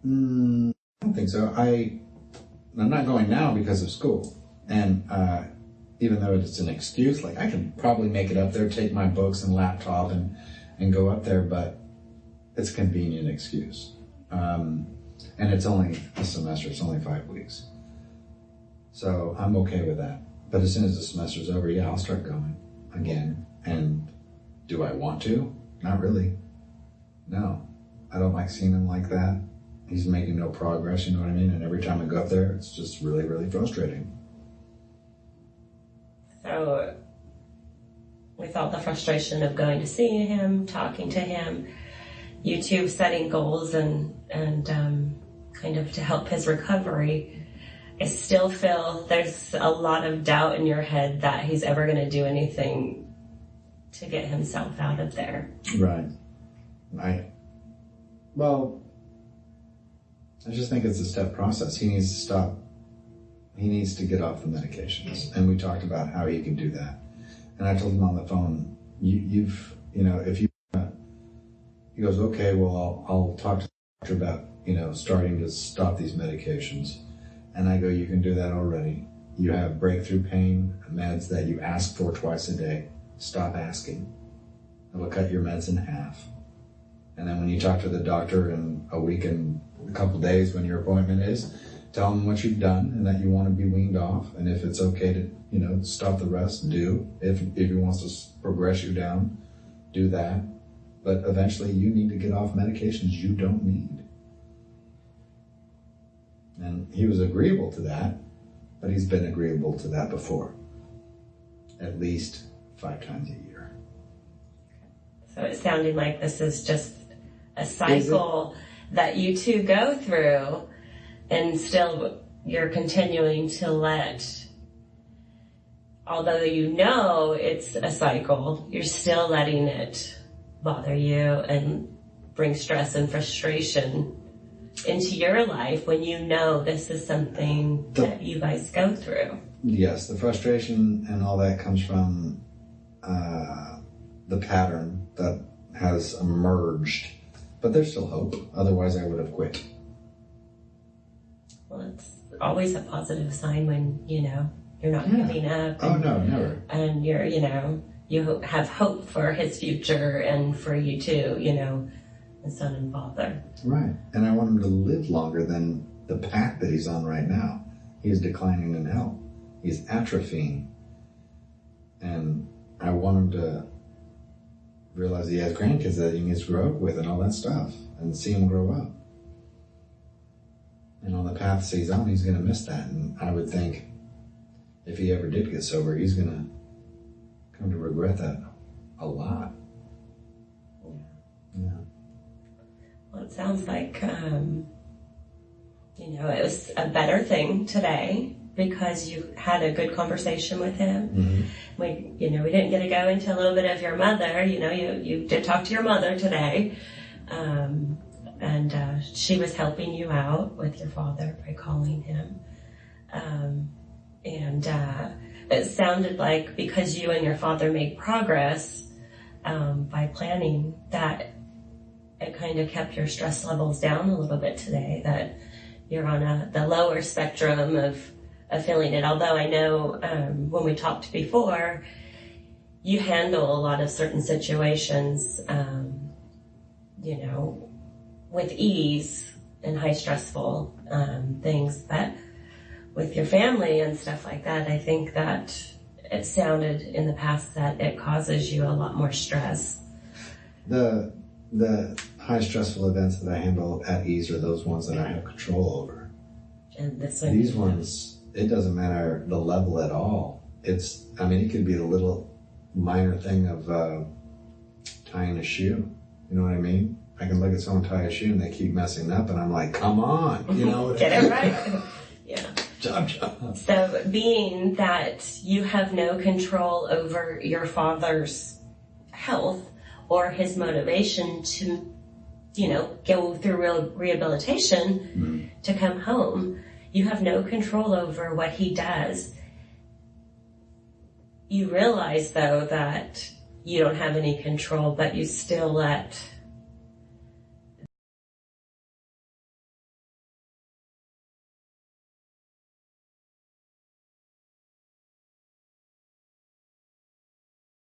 I don't think so. I'm not going now because of school. And even though it's an excuse, like I can probably make it up there, take my books and laptop and go up there, but it's a convenient excuse. And it's only a semester, it's only 5 weeks. So I'm okay with that. But as soon as the semester's over, yeah, I'll start going again. And do I want to? Not really. No. I don't like seeing him like that. He's making no progress, you know what I mean? And every time I go up there, it's just really, really frustrating. So, with all the frustration of going to see him, talking to him, you two setting goals and kind of to help his recovery, I still feel there's a lot of doubt in your head that he's ever going to do anything to get himself out of there. Right. I just think it's a step process. He needs to stop. He needs to get off the medications. And we talked about how he can do that. And I told him on the phone, he goes, okay, well, I'll talk to the doctor about, starting to stop these medications. And I go, you can do that already. You have breakthrough pain meds that you ask for twice a day. Stop asking. It will cut your meds in half. And then when you talk to the doctor in a week and a couple of days when your appointment is, tell him what you've done and that you want to be weaned off. And if it's okay to, stop the rest, do. If he wants to progress you down, do that. But eventually you need to get off medications you don't need. And he was agreeable to that, but he's been agreeable to that before. At least 5 times a year. So it sounded like this is just a cycle that you two go through, and still you're continuing to let, although it's a cycle, you're still letting it bother you and bring stress and frustration into your life when this is something that you guys go through. Yes, the frustration and all that comes from the pattern that has emerged. But there's still hope. Otherwise, I would have quit. Well, it's always a positive sign when, you're not giving up. Oh, no, never. And you're, you have hope for his future and for you too, the son and father. Right. And I want him to live longer than the path that he's on right now. He's declining in health. He's atrophying. And I want him to realize he has grandkids that he needs to grow up with and all that stuff, and see him grow up. And on the path he's on, he's going to miss that. And I would think if he ever did get sober, he's going to come to regret that a lot. Yeah. Well, it sounds like, it was a better thing today because you had a good conversation with him. Mm-hmm. We didn't get to go into a little bit of your mother. You did talk to your mother today. And she was helping you out with your father by calling him. And it sounded like because you and your father made progress by planning, that it kind of kept your stress levels down a little bit today, that you're on the lower spectrum of feeling it. Although I know when we talked before, you handle a lot of certain situations, with ease and high stressful things. But with your family and stuff like that, I think that it sounded in the past that it causes you a lot more stress. The high stressful events that I handle at ease are those ones that I have control over. And these ones, it doesn't matter the level at all. It could be a little minor thing of tying a shoe. You know what I mean? I can look at someone tie a shoe and they keep messing up and I'm like, come on, Get it right. Yeah. Job. So being that you have no control over your father's health or his motivation to, go through rehabilitation to come home, you have no control over what he does. You realize, though, that you don't have any control, but you still let